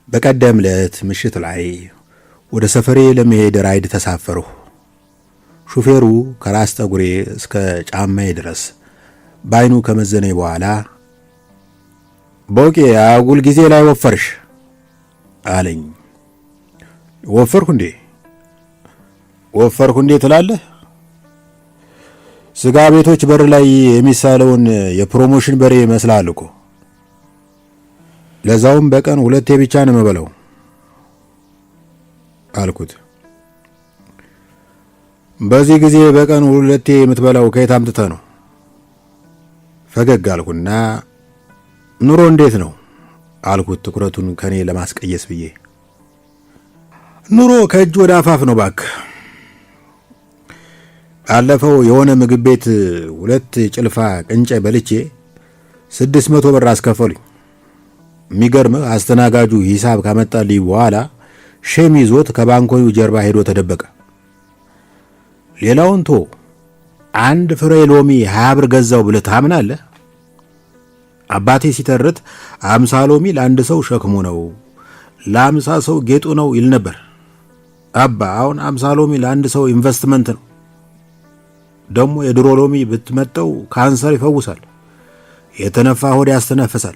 በቀደም ዕለት ምሽት ላይ ወደ ሰፈሬ ለመሄድ ራይድ ተሳፈርሁ። ሹፌሩ ከራስ ጠጉሬ እስከ ጫማዬ ድረስ በዓይኑ ከመዘነኝ በኋላ ቦቄ አጉል ጊዜ ላይ ወፈርሽ አለኝ። ወፈርኩ እንዴ ትላለህ? ስጋ ቤቶች በር ላይ የሚሳለውን የፕሮሞሽን በሬ ይመስላል እኮ። ለዛውም በቀን 2 ብቻ ነው የምበላው አልኩት። በዚህ ጊዜ በቀን 2 የምትበላው ከየት አምጥተህ ነው? ፈገግ አልኩና ኑሮ እንዴት ነው አልኩት፣ ትኩረቱን ከኔ ለማስቀየስ ብዬ። ኑሮ ከእጅ ወደ አፋፍ ነው እባክህ። ባለፈው የሆነ ምግብ ቤት 2 ጭልፋ ቅንጨ በልቼ 600 ብር አስከፈሉኝ። የሚገርምህ አስተናጋጁ ሂሳብ ካመጣልኝ በኋላ ሼም ይዞት ከባንኮዩ ጀርባ ሄዶ ተደበቀ። ሌላውን ቶ 1 ፍሬ ሎሚ 20 ብር ገዛው ብለህ ታምናለህ? አባቴ ሲተርት 50 ሎሚ ለአንድ ሰው ሸክሙ ነው፣ ለ50 ሰው ጌጡ ነው ይል ነበር። አባ አሁን 50 ሎሚ ለአንድ ሰው ኢንቨስትመንት ነው። ደግሞ የድሮ ሎሚ ብትመጠው ካንሰር ይፈውሳል፣ የተነፋ ሆድ ያስተነፍሳል።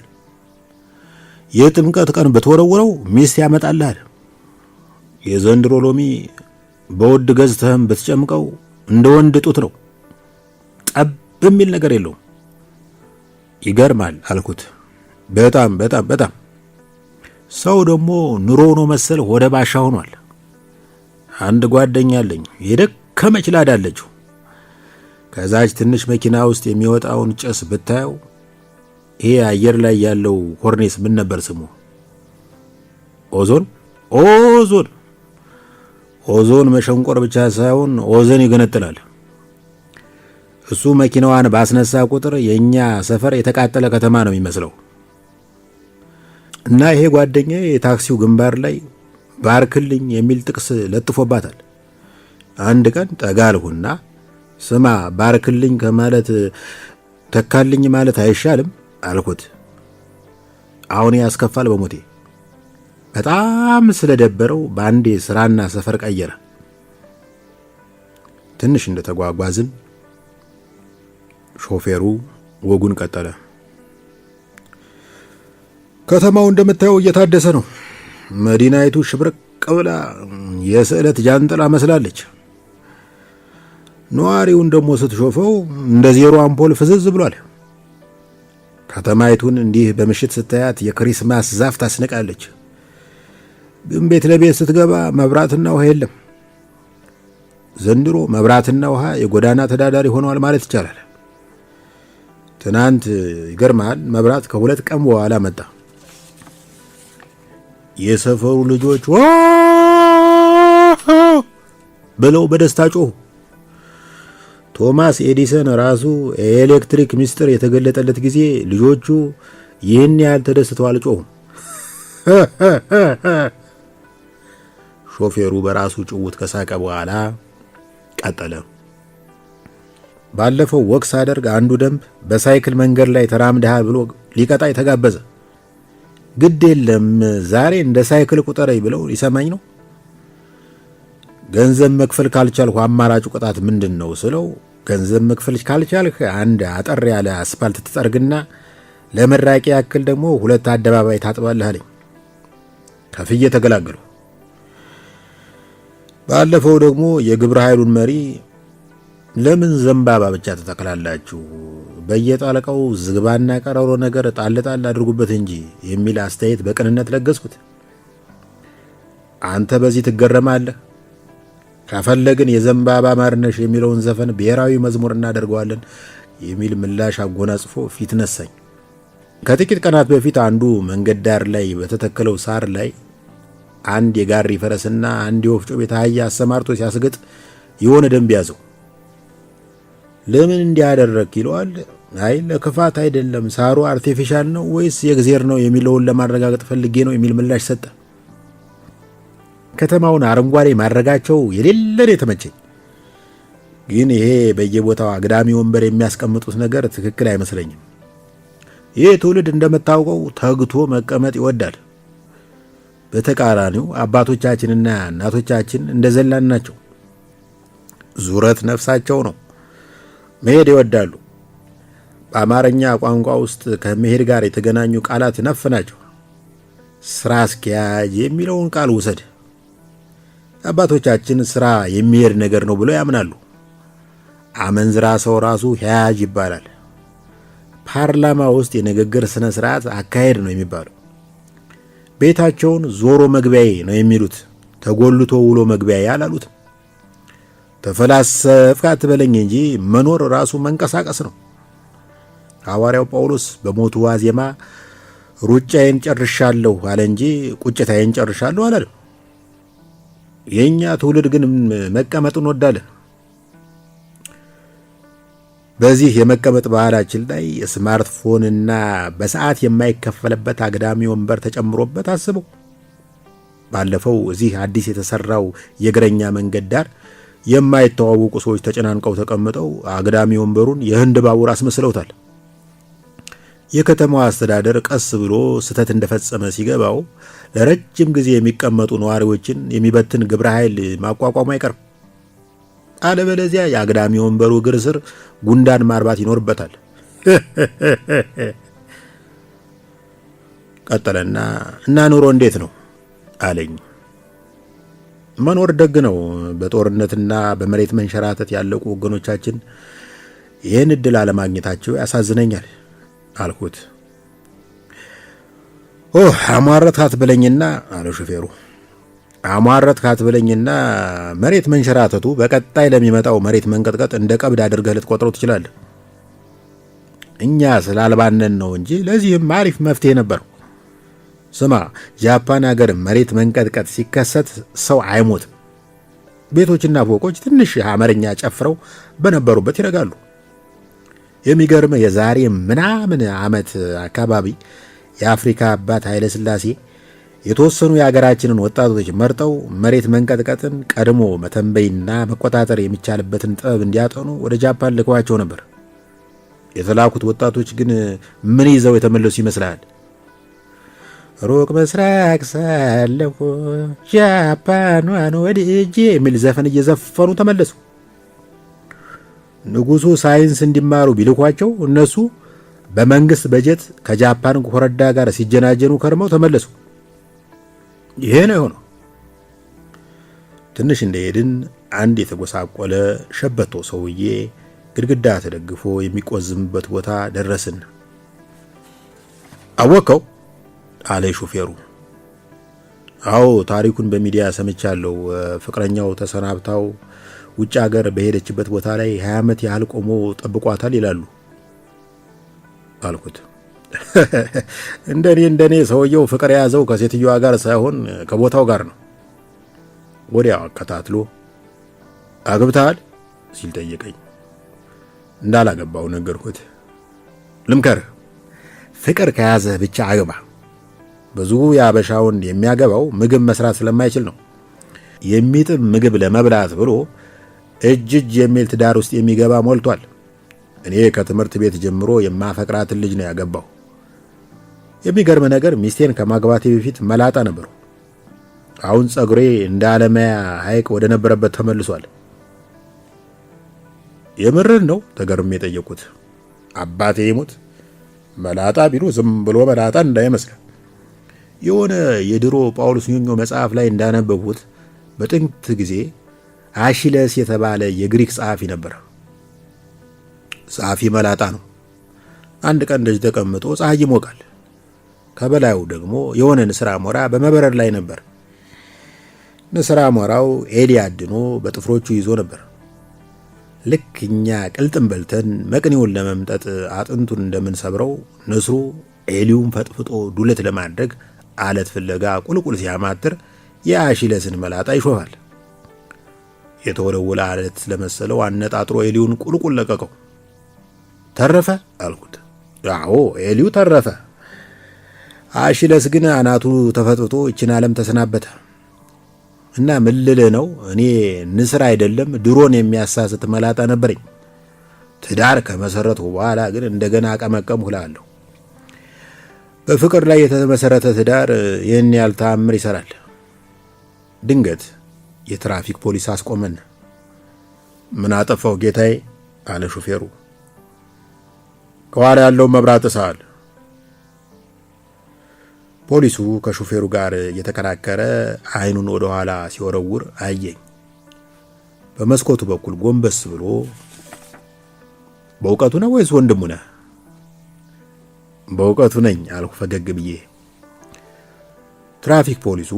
የጥምቀት ቀን ብትወረውረው ሚስት ያመጣልሃል። የዘንድሮ ሎሚ በውድ ገዝተህም ብትጨምቀው እንደ ወንድ ጡት ነው፣ ጠብ የሚል ነገር የለውም። ይገርማል አልኩት። በጣም በጣም በጣም። ሰው ደግሞ ኑሮ ነው መሰል ወደ ባሻ ሆኗል። አንድ ጓደኛ አለኝ፣ የደከመች ላዳ አለችው። ከዛች ትንሽ መኪና ውስጥ የሚወጣውን ጭስ ብታየው፣ ይሄ አየር ላይ ያለው ኮርኔስ ምን ነበር ስሙ? ኦዞን መሸንቆር ብቻ ሳይሆን ኦዘን ይገነጥላል። እሱ መኪናዋን ባስነሳ ቁጥር የኛ ሰፈር የተቃጠለ ከተማ ነው የሚመስለው። እና ይሄ ጓደኛዬ የታክሲው ግንባር ላይ ባርክልኝ የሚል ጥቅስ ለጥፎባታል። አንድ ቀን ጠጋ አልሁና ስማ ባርክልኝ ከማለት ተካልኝ ማለት አይሻልም አልኩት። አሁን ያስከፋል በሞቴ። በጣም ስለደበረው በአንዴ ስራና ሰፈር ቀየረ። ትንሽ እንደተጓጓዝን ሾፌሩ ወጉን ቀጠለ። ከተማው እንደምታየው እየታደሰ ነው። መዲናይቱ ሽብርቅ ብላ የስዕለት ጃንጥላ መስላለች። ነዋሪውን ደግሞ ስትሾፈው እንደ ዜሮ አምፖል ፍዝዝ ብሏል። ከተማይቱን እንዲህ በምሽት ስታያት የክሪስማስ ዛፍ ታስነቃለች። ግን ቤት ለቤት ስትገባ መብራትና ውሃ የለም። ዘንድሮ መብራትና ውሃ የጎዳና ተዳዳሪ ሆነዋል ማለት ይቻላል። ትናንት ይገርማል፣ መብራት ከ2 ቀን በኋላ መጣ። የሰፈሩ ልጆች ብለው በደስታ ጮሁ። ቶማስ ኤዲሰን ራሱ የኤሌክትሪክ ምስጢር የተገለጠለት ጊዜ ልጆቹ ይህን ያህል ተደስተው አልጮሁም። ሾፌሩ በራሱ ጭውት ከሳቀ በኋላ ቀጠለ። ባለፈው ወክስ አደርግ አንዱ ደንብ በሳይክል መንገድ ላይ ተራምደሃል ብሎ ሊቀጣይ ተጋበዘ። ግድ የለም ዛሬ እንደ ሳይክል ቁጠረኝ ብለው ሊሰማኝ ነው። ገንዘብ መክፈል ካልቻልኩ አማራጩ ቅጣት ምንድን ነው ስለው፣ ገንዘብ መክፈል ካልቻልክ አንድ አጠር ያለ አስፋልት ትጠርግና ለመራቂ ያክል ደግሞ 2 አደባባይ ታጥባለህ አለኝ። ከፍዬ ተገላገሉ። ባለፈው ደግሞ የግብረ ኃይሉን መሪ ለምን ዘንባባ ብቻ ተተክላላችሁ፣ በየጣለቃው ዝግባና ቀረሮ ነገር ጣል ጣል አድርጉበት እንጂ የሚል አስተያየት በቅንነት ለገስኩት። አንተ በዚህ ትገረማለህ? ከፈለግን የዘንባባ ማርነሽ የሚለውን ዘፈን ብሔራዊ መዝሙር እናደርገዋለን የሚል ምላሽ አጎናጽፎ ፊት ነሳኝ። ከጥቂት ቀናት በፊት አንዱ መንገድ ዳር ላይ በተተከለው ሳር ላይ አንድ የጋሪ ፈረስና አንድ የወፍጮ ቤት አህያ አሰማርቶ ሲያስገጥ የሆነ ደንብ ያዘው። ለምን እንዲያደረክ ይለዋል። አይ ለክፋት አይደለም፣ ሳሩ አርቲፊሻል ነው ወይስ የእግዚአብሔር ነው የሚለውን ለማረጋገጥ ፈልጌ ነው የሚል ምላሽ ሰጠ። ከተማውን አረንጓዴ ማድረጋቸው የሌለን የተመቸኝ፣ ግን ይሄ በየቦታው አግዳሚ ወንበር የሚያስቀምጡት ነገር ትክክል አይመስለኝም። ይህ ትውልድ እንደምታውቀው ተግቶ መቀመጥ ይወዳል። በተቃራኒው አባቶቻችንና እናቶቻችን እንደ ዘላን ናቸው። ዙረት ነፍሳቸው ነው። መሄድ ይወዳሉ። በአማርኛ ቋንቋ ውስጥ ከመሄድ ጋር የተገናኙ ቃላት ነፍ ናቸው። ስራ አስኪያጅ የሚለውን ቃል ውሰድ። አባቶቻችን ስራ የሚሄድ ነገር ነው ብለው ያምናሉ። አመንዝራ ሰው ራሱ ያያጅ ይባላል። ፓርላማ ውስጥ የንግግር ስነ ስርዓት አካሄድ ነው የሚባለው። ቤታቸውን ዞሮ መግቢያዬ ነው የሚሉት። ተጎልቶ ውሎ መግቢያዬ አላሉት። ተፈላሰፍክ አትበለኝ እንጂ መኖር ራሱ መንቀሳቀስ ነው። ሐዋርያው ጳውሎስ በሞቱ ዋዜማ ሩጫዬን ጨርሻለሁ አለ እንጂ ቁጭታዬን ጨርሻለሁ አላለም። የኛ ትውልድ ግን መቀመጥ እንወዳለን። በዚህ የመቀመጥ ባህላችን ላይ ስማርትፎንና በሰዓት የማይከፈልበት አግዳሚ ወንበር ተጨምሮበት አስበው። ባለፈው እዚህ አዲስ የተሰራው የእግረኛ መንገድ ዳር የማይተዋወቁ ሰዎች ተጨናንቀው ተቀምጠው አግዳሚ ወንበሩን የህንድ ባቡር አስመስለውታል። የከተማው አስተዳደር ቀስ ብሎ ስህተት እንደፈጸመ ሲገባው ለረጅም ጊዜ የሚቀመጡ ነዋሪዎችን የሚበትን ግብረ ኃይል ማቋቋሙ አይቀርም። አለበለዚያ የአግዳሚ ወንበሩ እግር ስር ጉንዳን ማርባት ይኖርበታል። ቀጠለና እና ኑሮ እንዴት ነው አለኝ። መኖር ደግ ነው። በጦርነትና በመሬት መንሸራተት ያለቁ ወገኖቻችን ይህን እድል አለማግኘታቸው ያሳዝነኛል አልኩት። አሟረት ካትበለኝና አለው ሹፌሩ። አሟረት ካትበለኝና መሬት መንሸራተቱ በቀጣይ ለሚመጣው መሬት መንቀጥቀጥ እንደ ቀብድ አድርገህ ልትቆጥረው ትችላለህ። እኛ ስላልባነን ነው እንጂ ለዚህም አሪፍ መፍትሄ ነበር። ስማ፣ ጃፓን ሀገር መሬት መንቀጥቀጥ ሲከሰት ሰው አይሞትም። ቤቶችና ፎቆች ትንሽ አመረኛ ጨፍረው በነበሩበት ይረጋሉ። የሚገርም የዛሬ ምናምን ዓመት አካባቢ የአፍሪካ አባት ኃይለ ሥላሴ የተወሰኑ የሀገራችንን ወጣቶች መርጠው መሬት መንቀጥቀጥን ቀድሞ መተንበይና መቆጣጠር የሚቻልበትን ጥበብ እንዲያጠኑ ወደ ጃፓን ልከዋቸው ነበር። የተላኩት ወጣቶች ግን ምን ይዘው የተመለሱ ይመስላል? ሩቅ ምስራቅ ሳለሁ ጃፓኗን ወድጄ የሚል ዘፈን እየዘፈኑ ተመለሱ። ንጉሡ ሳይንስ እንዲማሩ ቢልኳቸው እነሱ በመንግስት በጀት ከጃፓን ኮረዳ ጋር ሲጀናጀኑ ከርመው ተመለሱ። ይሄ ነው የሆነው። ትንሽ እንደሄድን አንድ የተጎሳቆለ ሸበቶ ሰውዬ ግድግዳ ተደግፎ የሚቆዝምበት ቦታ ደረስን። አወቀው አለ ሹፌሩ። አዎ ታሪኩን በሚዲያ ሰምቻለሁ። ፍቅረኛው ተሰናብታው ውጭ ሀገር በሄደችበት ቦታ ላይ 20 ዓመት ያህል ቆሞ ጠብቋታል ይላሉ አልኩት። እንደኔ ሰውየው ፍቅር የያዘው ከሴትዮዋ ጋር ሳይሆን ከቦታው ጋር ነው። ወዲያው አከታትሎ አግብተሃል ሲል ጠየቀኝ። እንዳላገባው ነገርኩት። ልምከርህ፣ ፍቅር ከያዘህ ብቻ አግባ። ብዙ የአበሻ ወንድ የሚያገባው ምግብ መስራት ስለማይችል ነው። የሚጥም ምግብ ለመብላት ብሎ እጅ የሚል ትዳር ውስጥ የሚገባ ሞልቷል። እኔ ከትምህርት ቤት ጀምሮ የማፈቅራትን ልጅ ነው ያገባው። የሚገርም ነገር ሚስቴን ከማግባቴ በፊት መላጣ ነበሩ። አሁን ጸጉሬ እንደ አለማያ ሐይቅ ወደ ነበረበት ተመልሷል። የምርን ነው ተገርሜ የጠየቁት። አባቴ ይሙት መላጣ ቢሉ ዝም ብሎ መላጣ እንዳይመስል። የሆነ የድሮ ጳውሎስ ኞኞ መጽሐፍ ላይ እንዳነበቡት በጥንት ጊዜ አሺለስ የተባለ የግሪክ ጸሐፊ ነበር። ጸሐፊ መላጣ ነው። አንድ ቀን ደጅ ተቀምጦ ፀሐይ ይሞቃል። ከበላዩ ደግሞ የሆነ ንስር አሞራ በመበረር ላይ ነበር። ንስር አሞራው ኤሊ አድኖ በጥፍሮቹ ይዞ ነበር። ልክ እኛ ቅልጥም በልተን መቅኔውን ለመምጠጥ አጥንቱን እንደምንሰብረው ንስሩ ኤሊውን ፈጥፍጦ ዱለት ለማድረግ አለት ፍለጋ ቁልቁል ሲያማትር የአሺለስን መላጣ ይሾፋል። የተወለወለ አለት ስለመሰለው አነጣጥሮ ኤሊውን ቁልቁል ለቀቀው። ተረፈ አልኩት። አዎ ኤሊው ተረፈ። አሺለስ ግን አናቱ ተፈጥቶ እችን ዓለም ተሰናበተ። እና ምን ልልህ ነው፣ እኔ ንስር አይደለም ድሮን የሚያሳስት መላጣ ነበረኝ። ትዳር ከመሰረቱ በኋላ ግን እንደገና አቀመቀምሁ እልሃለሁ። በፍቅር ላይ የተመሰረተ ትዳር ይህን ያህል ተአምር ይሰራል። ድንገት የትራፊክ ፖሊስ አስቆመን። ምን አጠፋው ጌታዬ? አለ ሹፌሩ። ከኋላ ያለውን መብራት ጥሰሃል። ፖሊሱ ከሹፌሩ ጋር እየተከራከረ አይኑን ወደ ኋላ ሲወረውር አየኝ። በመስኮቱ በኩል ጎንበስ ብሎ በእውቀቱ ነው ወይስ ወንድሙ ነህ? በእውቀቱ ነኝ አልኩ ፈገግ ብዬ። ትራፊክ ፖሊሱ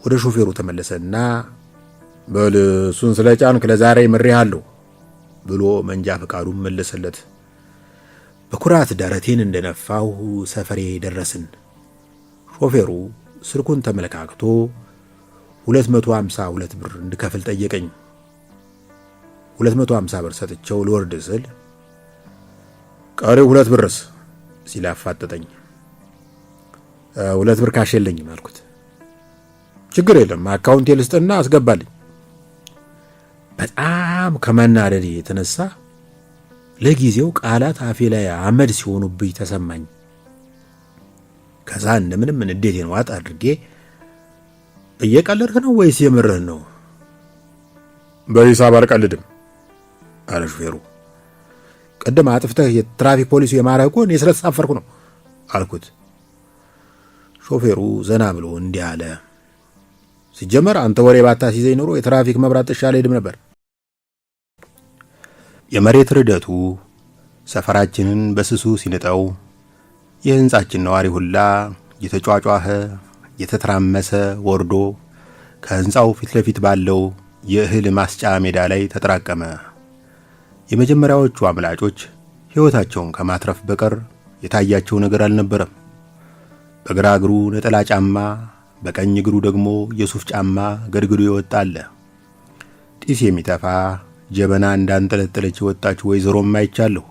ወደ ሹፌሩ ተመለሰና በል እሱን ስለጫንክ ለዛሬ ምሬሃለሁ ብሎ መንጃ ፈቃዱን መለሰለት። በኩራት ደረቴን እንደነፋው ሰፈሬ ደረስን። ሾፌሩ ስልኩን ተመለካክቶ 252 ብር እንድከፍል ጠየቀኝ። 250 ብር ሰጥቼው ልወርድ ስል ቀሪው 2 ብርስ ሲል አፋጠጠኝ። 2 ብር ካሽ የለኝም አልኩት። ችግር የለም አካውንቴ ልስጥና አስገባልኝ። በጣም ከመናደዴ የተነሳ ለጊዜው ቃላት አፌ ላይ አመድ ሲሆኑብኝ ተሰማኝ። ከዛ እንደምንም ንዴቴን ዋጥ አድርጌ እየቀለድክ ነው ወይስ የምርህን ነው? በሂሳብ አልቀልድም አለ ሹፌሩ። ቀደም አጥፍተህ የትራፊክ ፖሊሱ የማረህ እኮ እኔ ስለተሳፈርኩ ነው አልኩት። ሾፌሩ ዘና ብሎ እንዲህ አለ። ሲጀመር አንተ ወሬ ባታስይዘኝ ኖሮ የትራፊክ መብራት ጥሻ አልሄድም ነበር። የመሬት ርደቱ ሰፈራችንን በስሱ ሲንጠው የህንጻችን ነዋሪ ሁላ የተጫጫኸ የተተራመሰ ወርዶ ከህንጻው ፊት ለፊት ባለው የእህል ማስጫ ሜዳ ላይ ተጠራቀመ። የመጀመሪያዎቹ አምላጮች ሕይወታቸውን ከማትረፍ በቀር የታያቸው ነገር አልነበረም። በግራ እግሩ ነጠላ ጫማ፣ በቀኝ እግሩ ደግሞ የሱፍ ጫማ ገድግዶ ይወጣል። ጢስ የሚተፋ ጀበና እንዳንጠለጠለች የወጣች ወይዘሮም አይቻለሁ።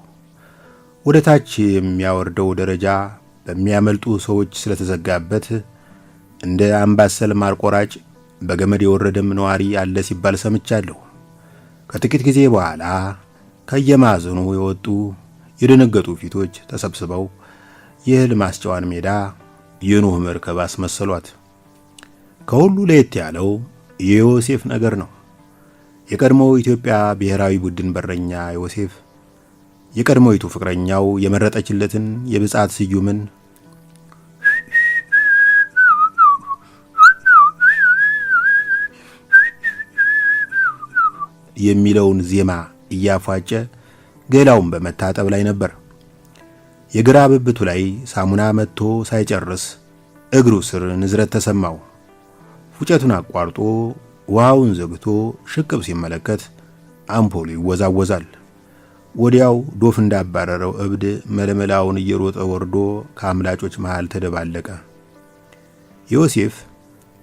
ወደ ታች የሚያወርደው ደረጃ በሚያመልጡ ሰዎች ስለተዘጋበት እንደ አምባሰል ማርቆራጭ በገመድ የወረደም ነዋሪ አለ ሲባል ሰምቻለሁ። ከጥቂት ጊዜ በኋላ ከየማዕዘኑ የወጡ የደነገጡ ፊቶች ተሰብስበው የእህል ማስጫዋን ሜዳ የኖህ መርከብ አስመሰሏት። ከሁሉ ለየት ያለው የዮሴፍ ነገር ነው። የቀድሞው ኢትዮጵያ ብሔራዊ ቡድን በረኛ ዮሴፍ የቀድሞይቱ ፍቅረኛው የመረጠችለትን የብጻት ስዩምን የሚለውን ዜማ እያፏጨ ገላውን በመታጠብ ላይ ነበር። የግራ ብብቱ ላይ ሳሙና መጥቶ ሳይጨርስ እግሩ ስር ንዝረት ተሰማው። ፉጨቱን አቋርጦ ውሃውን ዘግቶ ሽቅብ ሲመለከት አምፖሉ ይወዛወዛል። ወዲያው ዶፍ እንዳባረረው እብድ መለመላውን እየሮጠ ወርዶ ከአምላጮች መሃል ተደባለቀ። ዮሴፍ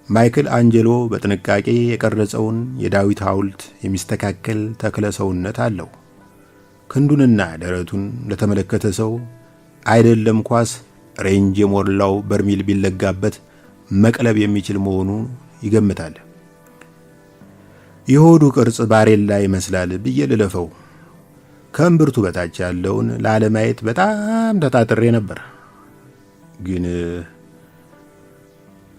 ማይክል አንጀሎ በጥንቃቄ የቀረጸውን የዳዊት ሐውልት የሚስተካከል ተክለ ሰውነት አለው። ክንዱንና ደረቱን ለተመለከተ ሰው አይደለም ኳስ ሬንጅ የሞላው በርሚል ቢለጋበት መቅለብ የሚችል መሆኑን ይገምታል። የሆዱ ቅርጽ ባሬላ ይመስላል ብዬ ልለፈው። ከእምብርቱ በታች ያለውን ላለማየት በጣም ተጣጥሬ ነበር። ግን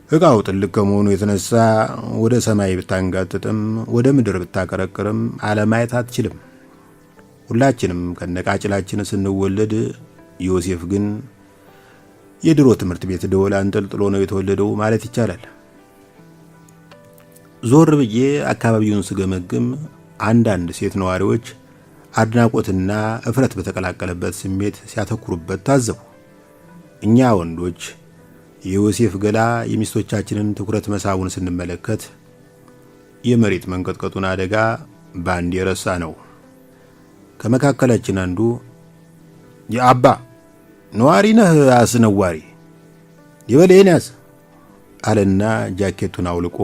ዕቃው ጥልቅ ከመሆኑ የተነሳ ወደ ሰማይ ብታንጋጥጥም ወደ ምድር ብታቀረቅርም አለማየት አትችልም። ሁላችንም ከነቃጭላችን ስንወለድ፣ ዮሴፍ ግን የድሮ ትምህርት ቤት ደወል አንጠልጥሎ ነው የተወለደው ማለት ይቻላል። ዞር ብዬ አካባቢውን ስገመግም አንዳንድ ሴት ነዋሪዎች አድናቆትና እፍረት በተቀላቀለበት ስሜት ሲያተኩሩበት ታዘቡ። እኛ ወንዶች የዮሴፍ ገላ የሚስቶቻችንን ትኩረት መሳቡን ስንመለከት የመሬት መንቀጥቀጡን አደጋ ባንድ የረሳ ነው። ከመካከላችን አንዱ የአባ ነዋሪ ነህ አስነዋሪ ይበሌን ያዝ አለና ጃኬቱን አውልቆ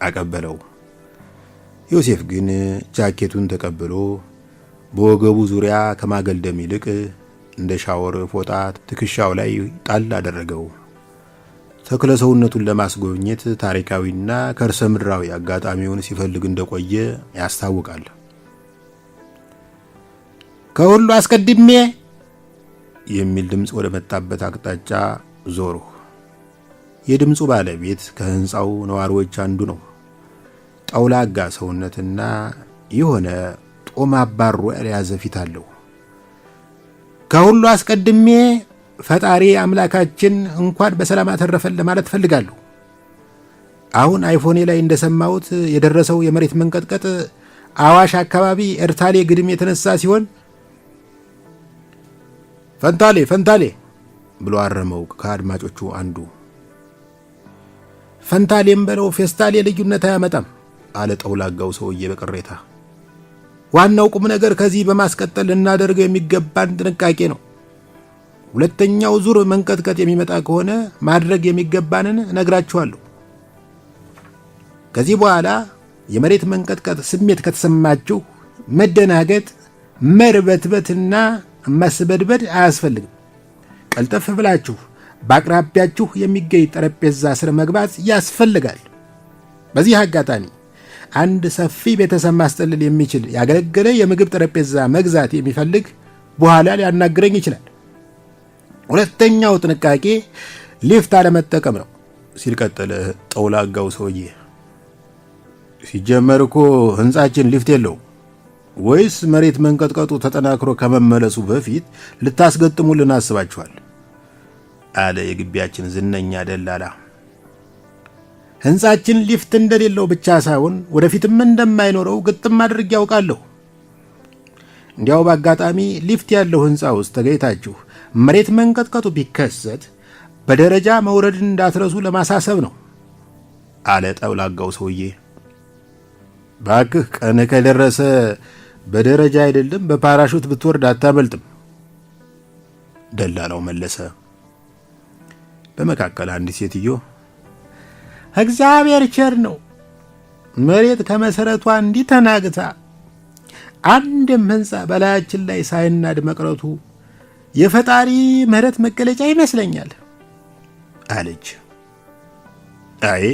አቀበለው። ዮሴፍ ግን ጃኬቱን ተቀብሎ በወገቡ ዙሪያ ከማገልደም ይልቅ እንደ ሻወር ፎጣ ትከሻው ላይ ጣል አደረገው። ተክለ ሰውነቱን ለማስጎብኘት ታሪካዊና ከርሰ ምድራዊ አጋጣሚውን ሲፈልግ እንደቆየ ያስታውቃል። ከሁሉ አስቀድሜ የሚል ድምፅ ወደ መጣበት አቅጣጫ ዞሩ። የድምፁ ባለቤት ከህንፃው ነዋሪዎች አንዱ ነው። ጠውላጋ ሰውነትና የሆነ ጦም አባሮ ያልያዘ ፊት አለው። ከሁሉ አስቀድሜ ፈጣሪ አምላካችን እንኳን በሰላም አተረፈን ለማለት ፈልጋለሁ። አሁን አይፎኔ ላይ እንደሰማሁት የደረሰው የመሬት መንቀጥቀጥ አዋሽ አካባቢ ኤርታሌ ግድም የተነሳ ሲሆን ፈንታሌ ብሎ አረመው ከአድማጮቹ አንዱ። ፈንታሌም በለው ፌስታሌ ልዩነት አያመጣም አለ ጠውላጋው ሰውዬ በቅሬታ። ዋናው ቁም ነገር ከዚህ በማስቀጠል ልናደርገው የሚገባን ጥንቃቄ ነው። ሁለተኛው ዙር መንቀጥቀጥ የሚመጣ ከሆነ ማድረግ የሚገባንን እነግራችኋለሁ። ከዚህ በኋላ የመሬት መንቀጥቀጥ ስሜት ከተሰማችሁ መደናገጥ፣ መርበትበትና መስበድበድ አያስፈልግም። ቀልጠፍ ብላችሁ በአቅራቢያችሁ የሚገኝ ጠረጴዛ ስር መግባት ያስፈልጋል። በዚህ አጋጣሚ አንድ ሰፊ ቤተሰብ ማስጠለል የሚችል ያገለገለ የምግብ ጠረጴዛ መግዛት የሚፈልግ በኋላ ሊያናግረኝ ይችላል። ሁለተኛው ጥንቃቄ ሊፍት አለመጠቀም ነው ሲል ቀጠለ ጠውላጋው ሰውዬ። ሲጀመር እኮ ህንጻችን ሊፍት የለው ወይስ መሬት መንቀጥቀጡ ተጠናክሮ ከመመለሱ በፊት ልታስገጥሙልን አስባችኋል? አለ የግቢያችን ዝነኛ ደላላ። ህንጻችን ሊፍት እንደሌለው ብቻ ሳይሆን ወደፊትም እንደማይኖረው ግጥም አድርጌ ያውቃለሁ። እንዲያው በአጋጣሚ ሊፍት ያለው ህንጻ ውስጥ ተገኝታችሁ መሬት መንቀጥቀጡ ቢከሰት በደረጃ መውረድ እንዳትረሱ ለማሳሰብ ነው አለ ጠውላጋው ሰውዬ። ባክህ ቀን ከደረሰ በደረጃ አይደለም በፓራሹት ብትወርድ አታመልጥም ደላላው መለሰ። በመካከል አንዲት ሴትዮ እግዚአብሔር ቸር ነው፣ መሬት ከመሰረቷ እንዲህ ተናግታ አንድም ህንጻ በላያችን ላይ ሳይናድ መቅረቱ የፈጣሪ ምህረት መገለጫ ይመስለኛል አለች። አይ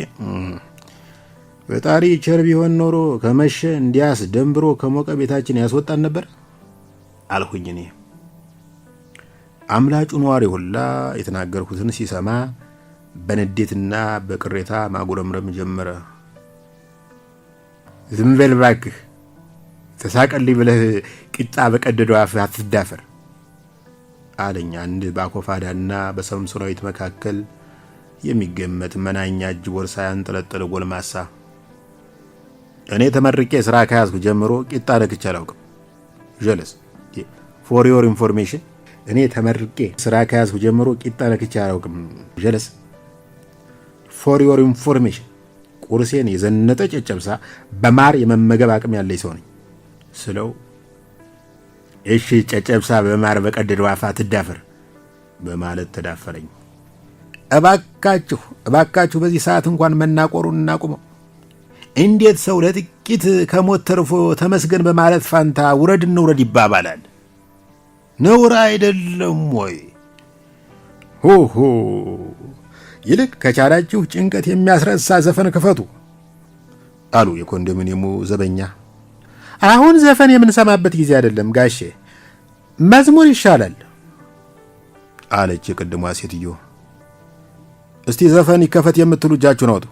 ፈጣሪ ቸር ቢሆን ኖሮ ከመሸ እንዲያስ ደንብሮ ከሞቀ ቤታችን ያስወጣን ነበር አልሁኝ እኔ። አምላጩ ነዋሪ ሁላ የተናገርኩትን ሲሰማ በንዴትና በቅሬታ ማጉረምረም ጀመረ። ዝም በል እባክህ፣ ተሳቀልኝ ብለህ ቂጣ በቀደደው አፍህ አትዳፈር አለኝ አንድ በአኮፋዳና በሰምሶናዊት መካከል የሚገመት መናኛ እጅ ቦርሳ ያንጠለጠለ ጎልማሳ። እኔ ተመርቄ ስራ ከያዝኩ ጀምሮ ቂጣ ነክቼ አላውቅም። ጀለስ ፎር ዮር ኢንፎርሜሽን፣ እኔ ተመርቄ ስራ ከያዝኩ ጀምሮ ቂጣ ነክቼ አላውቅም። ጀለስ ፎር ዮር ኢንፎርሜሽን፣ ቁርሴን የዘነጠ ጨጨብሳ በማር የመመገብ አቅም ያለኝ ሰው ነኝ ስለው እሺ ጨጨብሳ በማር በቀደደው አፍ አትዳፈር በማለት ተዳፈረኝ። እባካችሁ በዚህ ሰዓት እንኳን መናቆሩን እናቁመው። እንዴት ሰው ለጥቂት ከሞት ተርፎ ተመስገን በማለት ፋንታ ውረድ እንውረድ ይባባላል? ነውር አይደለም ወይ? ሆሆ ይልቅ ከቻላችሁ ጭንቀት የሚያስረሳ ዘፈን ክፈቱ አሉ የኮንዶሚኒየሙ ዘበኛ። አሁን ዘፈን የምንሰማበት ጊዜ አይደለም ጋሼ፣ መዝሙር ይሻላል አለች የቅድሟ ሴትዮ። እስቲ ዘፈን ይከፈት የምትሉ እጃችሁን አውጡ።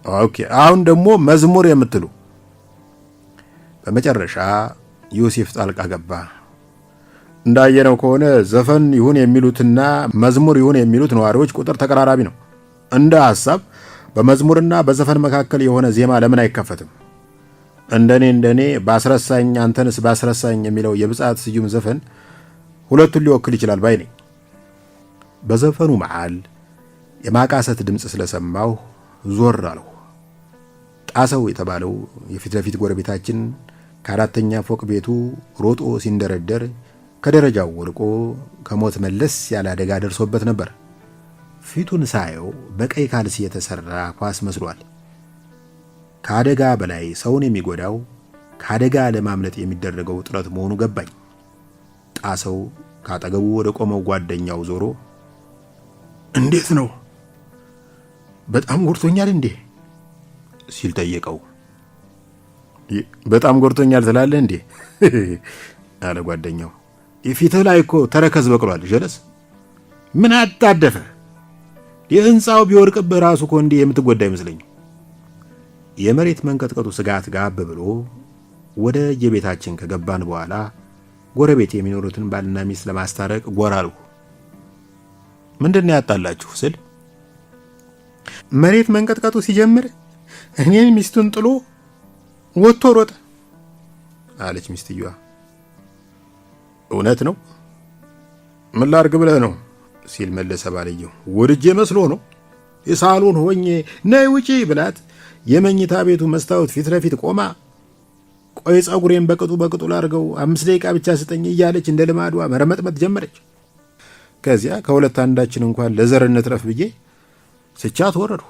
ኦኬ፣ አሁን ደግሞ መዝሙር የምትሉ። በመጨረሻ ዮሴፍ ጣልቃ ገባ። እንዳየነው ከሆነ ዘፈን ይሁን የሚሉትና መዝሙር ይሁን የሚሉት ነዋሪዎች ቁጥር ተቀራራቢ ነው። እንደ ሐሳብ በመዝሙርና በዘፈን መካከል የሆነ ዜማ ለምን አይከፈትም? እንደኔ ባስረሳኝ አንተንስ ባስረሳኝ የሚለው የብጻት ስዩም ዘፈን ሁለቱን ሊወክል ይችላል ባይ ነኝ። በዘፈኑ መሃል የማቃሰት ድምፅ ስለሰማሁ ዞር አለሁ። ጣሰው የተባለው የፊት ለፊት ጎረቤታችን ከአራተኛ ፎቅ ቤቱ ሮጦ ሲንደረደር ከደረጃው ወድቆ ከሞት መለስ ያለ አደጋ ደርሶበት ነበር። ፊቱን ሳየው በቀይ ካልሲ የተሰራ ኳስ መስሏል። ከአደጋ በላይ ሰውን የሚጎዳው ከአደጋ ለማምለጥ የሚደረገው ጥረት መሆኑ ገባኝ። ጣሰው ካጠገቡ ወደ ቆመው ጓደኛው ዞሮ እንዴት ነው? በጣም ጎርቶኛል እንዴ? ሲል ጠየቀው። በጣም ጎርቶኛል ትላለህ እንዴ? አለ ጓደኛው። ፊትህ ላይ እኮ ተረከዝ በቅሏል ጀለስ ምን አጣደፈ? የህንፃው ቢወርቅብህ ራሱ እኮ እንዲህ የምትጎዳ አይመስለኝም። የመሬት መንቀጥቀጡ ስጋት ጋብ ብሎ ወደ የቤታችን ከገባን በኋላ ጎረቤት የሚኖሩትን ባልና ሚስት ለማስታረቅ ጎራ አልኩ። ምንድነው ያጣላችሁ ስል መሬት መንቀጥቀጡ ሲጀምር እኔን ሚስቱን ጥሎ ወጥቶ ሮጠ አለች ሚስትየዋ። እውነት ነው? ምን ላድርግ ብለህ ነው ሲል መለሰ ባልየው። ወድጄ መስሎ ነው። የሳሎን ሆኜ ነይ ውጪ ብላት የመኝታ ቤቱ መስታወት ፊት ለፊት ቆማ ቆይ ጸጉሬን በቅጡ ላድርገው 5 ደቂቃ ብቻ ስጠኝ እያለች እንደ ልማዷ መረመጥመጥ ጀመረች። ከዚያ ከሁለት አንዳችን እንኳን ለዘርነት ረፍ ብዬ ስቻት ወረድኩ።